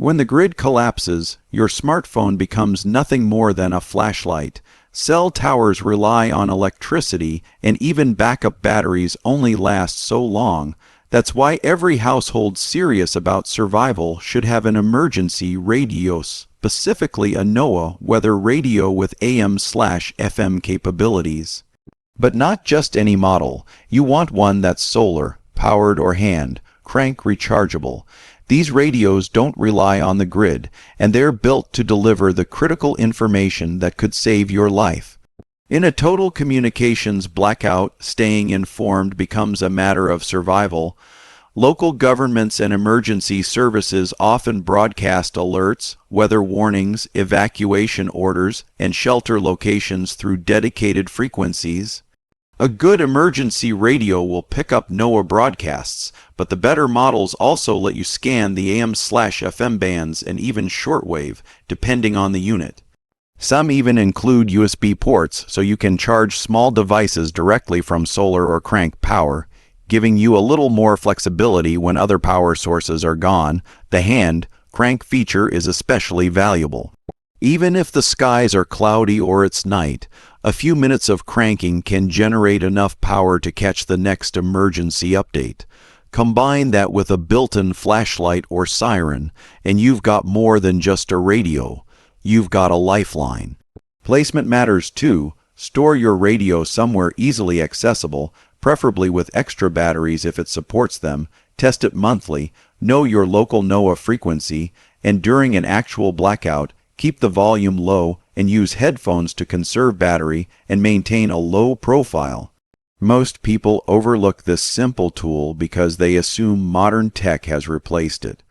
When the grid collapses, your smartphone becomes nothing more than a flashlight. Cell towers rely on electricity, and even backup batteries only last so long. That's why every household serious about survival should have an emergency radio, specifically a NOAA weather radio with AM/FM capabilities. But not just any model. You want one that's solar, powered or hand, crank rechargeable. These radios don't rely on the grid, and they're built to deliver the critical information that could save your life. In a total communications blackout, staying informed becomes a matter of survival. Local governments and emergency services often broadcast alerts, weather warnings, evacuation orders, and shelter locations through dedicated frequencies. A good emergency radio will pick up NOAA broadcasts, but the better models also let you scan the AM/FM bands and even shortwave, depending on the unit. Some even include USB ports, so you can charge small devices directly from solar or crank power, giving you a little more flexibility when other power sources are gone. The hand-crank feature is especially valuable. Even if the skies are cloudy or it's night, a few minutes of cranking can generate enough power to catch the next emergency update. Combine that with a built-in flashlight or siren, and you've got more than just a radio. You've got a lifeline. Placement matters too. Store your radio somewhere easily accessible, preferably with extra batteries if it supports them. Test it monthly. Know your local NOAA frequency, and during an actual blackout, keep the volume low and use headphones to conserve battery and maintain a low profile. Most people overlook this simple tool because they assume modern tech has replaced it.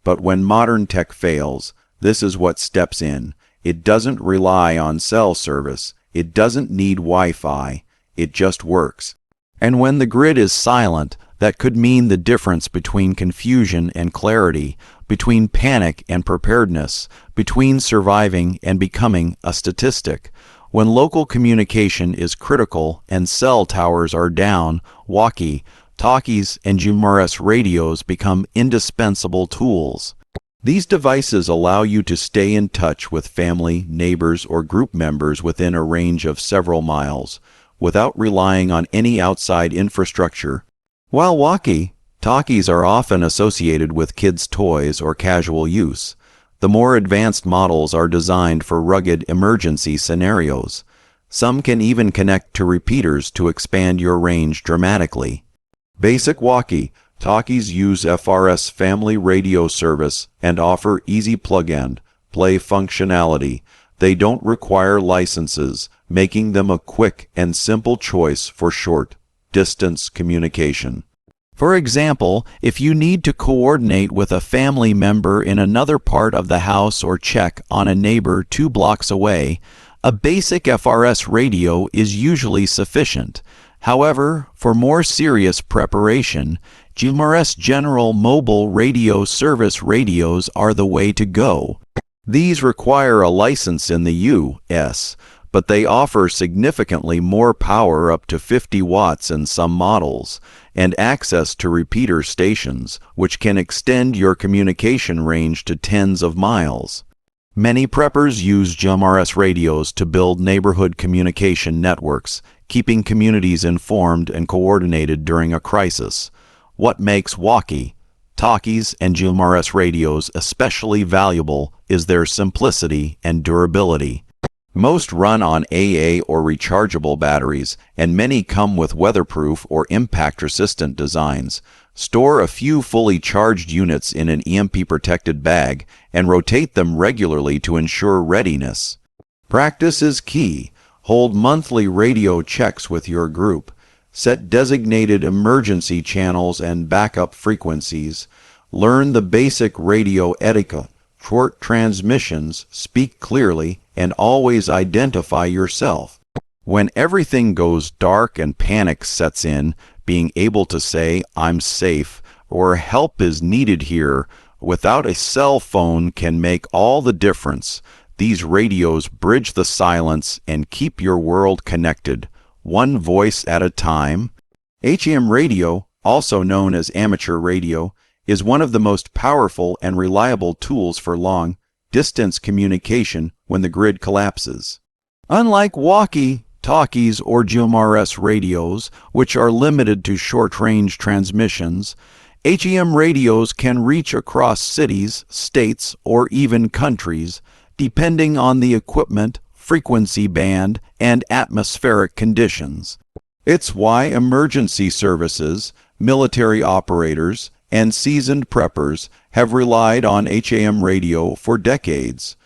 But when modern tech fails, this is what steps in. It doesn't rely on cell service. It doesn't need Wi-Fi. It just works. And when the grid is silent, that could mean the difference between confusion and clarity, between panic and preparedness, between surviving and becoming a statistic. When local communication is critical and cell towers are down, walkie-talkies and GMRS radios become indispensable tools. These devices allow you to stay in touch with family, neighbors, or group members within a range of several miles, without relying on any outside infrastructure. While walkie-talkies are often associated with kids' toys or casual use, the more advanced models are designed for rugged emergency scenarios. Some can even connect to repeaters to expand your range dramatically. Basic walkie-talkies use FRS family radio service and offer easy plug-and-play functionality. They don't require licenses, making them a quick and simple choice for short-distance communication. For example, if you need to coordinate with a family member in another part of the house or check on a neighbor 2 blocks away, a basic FRS radio is usually sufficient. However, for more serious preparation, GMRS General Mobile Radio Service radios are the way to go. These require a license in the U.S., but they offer significantly more power, up to 50 watts in some models, and access to repeater stations, which can extend your communication range to tens of miles. Many preppers use GMRS radios to build neighborhood communication networks, keeping communities informed and coordinated during a crisis. What makes walkie-talkies and GMRS radios especially valuable is their simplicity and durability. Most run on AA or rechargeable batteries, and many come with weatherproof or impact-resistant designs. Store a few fully charged units in an EMP-protected bag and rotate them regularly to ensure readiness. Practice is key. Hold monthly radio checks with your group. Set designated emergency channels and backup frequencies. Learn the basic radio etiquette. Short transmissions, speak clearly, and always identify yourself. When everything goes dark and panic sets in, being able to say, "I'm safe," or "help is needed here," without a cell phone can make all the difference. These radios bridge the silence and keep your world connected, one voice at a time. HM radio, also known as amateur radio, is one of the most powerful and reliable tools for long-distance communication when the grid collapses. Unlike walkie-talkies or GMRS radios, which are limited to short-range transmissions, HEM radios can reach across cities, states, or even countries, depending on the equipment, frequency band, and atmospheric conditions. It's why emergency services, military operators, and seasoned preppers have relied on HAM radio for decades.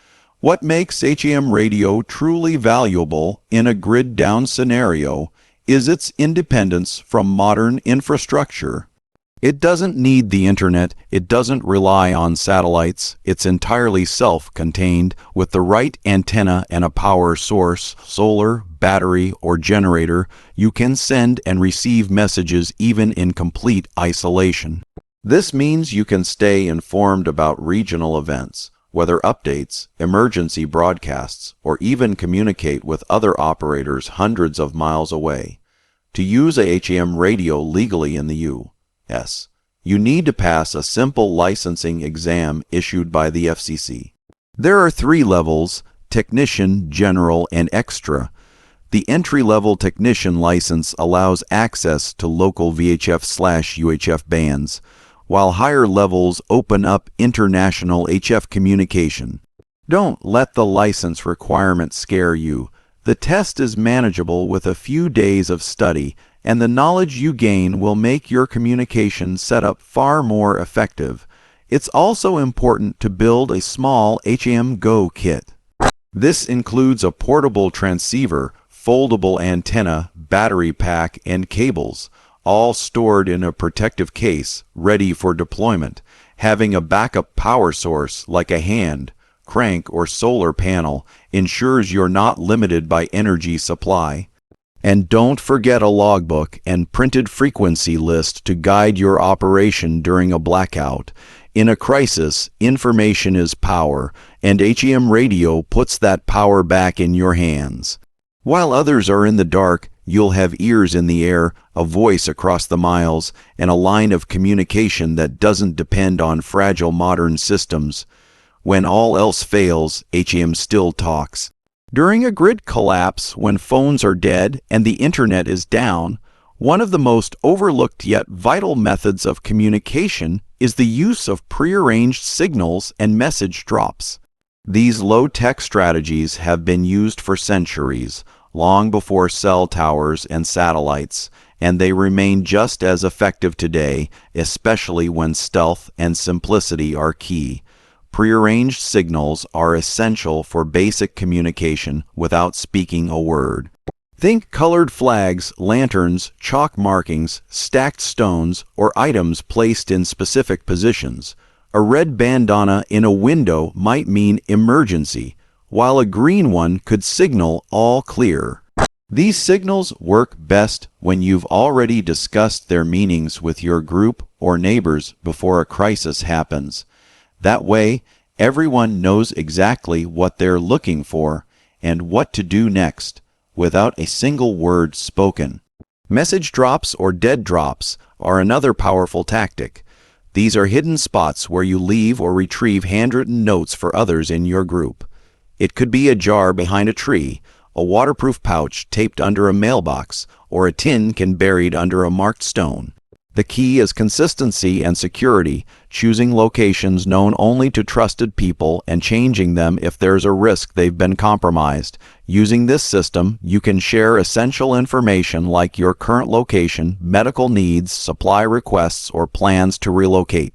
What makes HAM radio truly valuable in a grid-down scenario is its independence from modern infrastructure. It doesn't need the internet, it doesn't rely on satellites, it's entirely self-contained with the right antenna and a power source, solar, battery, or generator. You can send and receive messages even in complete isolation. This means you can stay informed about regional events, weather updates, emergency broadcasts, or even communicate with other operators hundreds of miles away. To use a HAM radio legally in the U.S., you need to pass a simple licensing exam issued by the FCC. There are 3 levels: Technician, General, and Extra. The entry-level Technician license allows access to local VHF/UHF bands, while higher levels open up international HF communication. Don't let the license requirement scare you. The test is manageable with a few days of study, and the knowledge you gain will make your communication setup far more effective. It's also important to build a small HAM Go kit. This includes a portable transceiver, foldable antenna, battery pack, and cables, all stored in a protective case, ready for deployment. Having a backup power source like a hand, crank, or solar panel ensures you're not limited by energy supply. And don't forget a logbook and printed frequency list to guide your operation during a blackout. In a crisis, information is power, and HEM radio puts that power back in your hands. While others are in the dark, you'll have ears in the air, a voice across the miles, and a line of communication that doesn't depend on fragile modern systems. When all else fails, HEM still talks. During a grid collapse, when phones are dead and the internet is down, one of the most overlooked yet vital methods of communication is the use of prearranged signals and message drops. These low-tech strategies have been used for centuries, long before cell towers and satellites, and they remain just as effective today, especially when stealth and simplicity are key. Prearranged signals are essential for basic communication without speaking a word. Think colored flags, lanterns, chalk markings, stacked stones, or items placed in specific positions. A red bandana in a window might mean emergency, while a green one could signal all clear. These signals work best when you've already discussed their meanings with your group or neighbors before a crisis happens. That way, everyone knows exactly what they're looking for and what to do next, without a single word spoken. Message drops or dead drops are another powerful tactic. These are hidden spots where you leave or retrieve handwritten notes for others in your group. It could be a jar behind a tree, a waterproof pouch taped under a mailbox, or a tin can buried under a marked stone. The key is consistency and security, choosing locations known only to trusted people and changing them if there's a risk they've been compromised. Using this system, you can share essential information like your current location, medical needs, supply requests, or plans to relocate.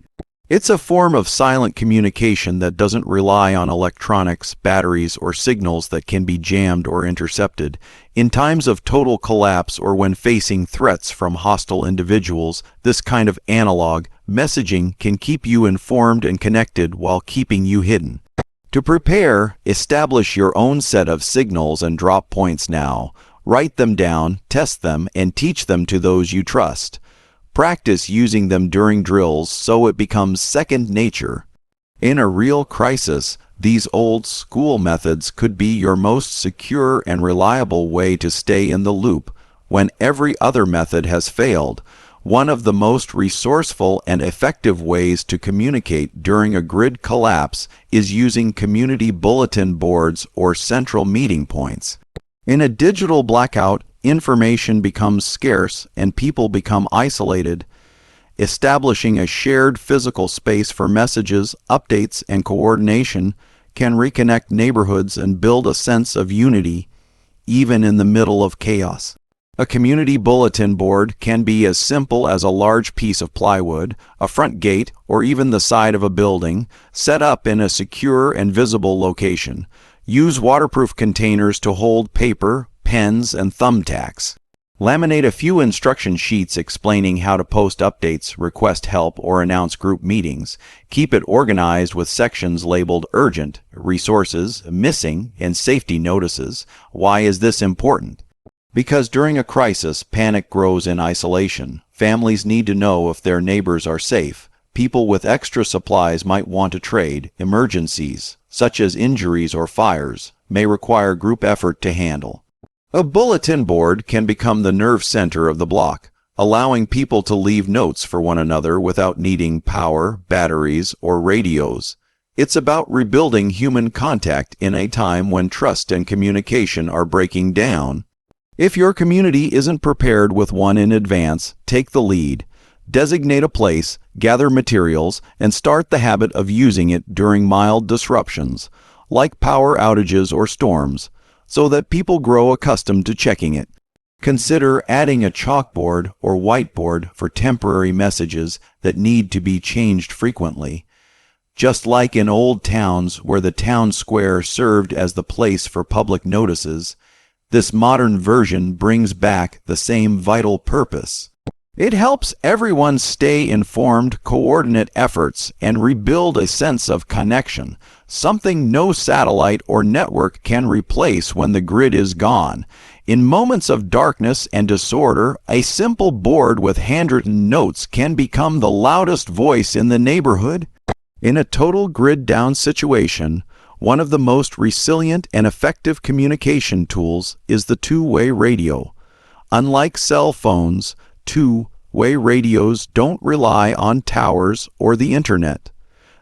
It's a form of silent communication that doesn't rely on electronics, batteries, or signals that can be jammed or intercepted. In times of total collapse or when facing threats from hostile individuals, this kind of analog messaging can keep you informed and connected while keeping you hidden. To prepare, establish your own set of signals and drop points now. Write them down, test them, and teach them to those you trust. Practice using them during drills so it becomes second nature. In a real crisis, these old school methods could be your most secure and reliable way to stay in the loop when every other method has failed. One of the most resourceful and effective ways to communicate during a grid collapse is using community bulletin boards or central meeting points. In a digital blackout, information becomes scarce and people become isolated. Establishing a shared physical space for messages, updates, and coordination can reconnect neighborhoods and build a sense of unity, even in the middle of chaos. A community bulletin board can be as simple as a large piece of plywood, a front gate, or even the side of a building, set up in a secure and visible location. Use waterproof containers to hold paper, pens, and thumbtacks. Laminate a few instruction sheets explaining how to post updates, request help, or announce group meetings. Keep it organized with sections labeled urgent, resources, missing, and safety notices. Why is this important? Because during a crisis, panic grows in isolation. Families need to know if their neighbors are safe. People with extra supplies might want to trade. Emergencies, such as injuries or fires, may require group effort to handle. A bulletin board can become the nerve center of the block, allowing people to leave notes for one another without needing power, batteries, or radios. It's about rebuilding human contact in a time when trust and communication are breaking down. If your community isn't prepared with one in advance, take the lead. Designate a place, gather materials, and start the habit of using it during mild disruptions, like power outages or storms, so that people grow accustomed to checking it. Consider adding a chalkboard or whiteboard for temporary messages that need to be changed frequently. Just like in old towns where the town square served as the place for public notices, this modern version brings back the same vital purpose. It helps everyone stay informed, coordinate efforts, and rebuild a sense of connection, something no satellite or network can replace when the grid is gone. In moments of darkness and disorder, a simple board with handwritten notes can become the loudest voice in the neighborhood. In a total grid-down situation, one of the most resilient and effective communication tools is the two-way radio. Unlike cell phones, two-way radios don't rely on towers or the internet.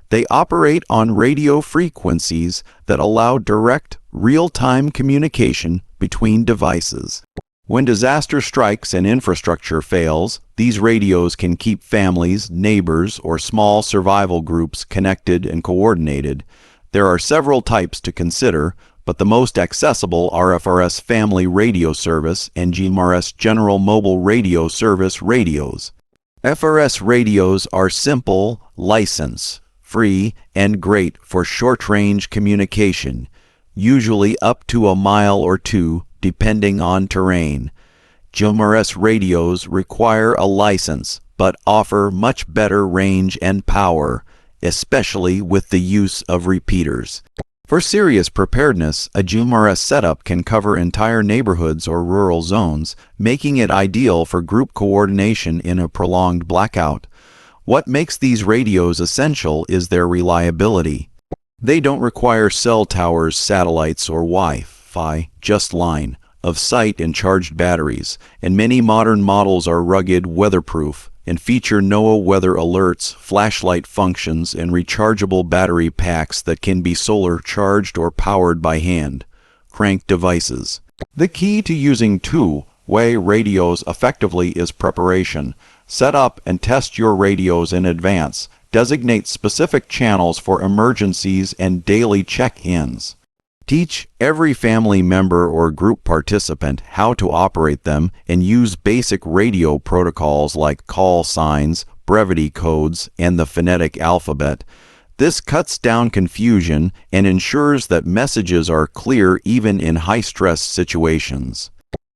They operate on radio frequencies that allow direct, real-time communication between devices. When disaster strikes and infrastructure fails, these radios can keep families, neighbors, or small survival groups connected and coordinated. There are several types to consider, but the most accessible are FRS Family Radio Service and GMRS General Mobile Radio Service radios. FRS radios are simple, license, free, and great for short-range communication, usually up to a mile or two, depending on terrain. GMRS radios require a license, but offer much better range and power, especially with the use of repeaters. For serious preparedness, a GMRS setup can cover entire neighborhoods or rural zones, making it ideal for group coordination in a prolonged blackout. What makes these radios essential is their reliability. They don't require cell towers, satellites, or Wi-Fi, just line of sight and charged batteries, and many modern models are rugged, weatherproof, and feature NOAA weather alerts, flashlight functions, and rechargeable battery packs that can be solar charged or powered by hand crank devices. The key to using two-way radios effectively is preparation. Set up and test your radios in advance. Designate specific channels for emergencies and daily check-ins. Teach every family member or group participant how to operate them and use basic radio protocols like call signs, brevity codes, and the phonetic alphabet. This cuts down confusion and ensures that messages are clear even in high-stress situations.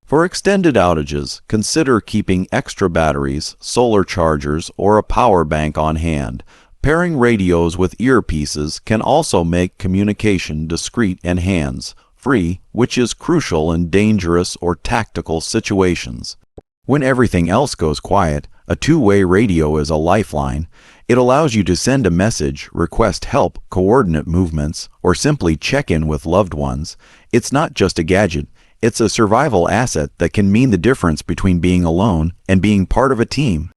For extended outages, consider keeping extra batteries, solar chargers, or a power bank on hand. Pairing radios with earpieces can also make communication discreet and hands-free, which is crucial in dangerous or tactical situations. When everything else goes quiet, a two-way radio is a lifeline. It allows you to send a message, request help, coordinate movements, or simply check in with loved ones. It's not just a gadget. It's a survival asset that can mean the difference between being alone and being part of a team.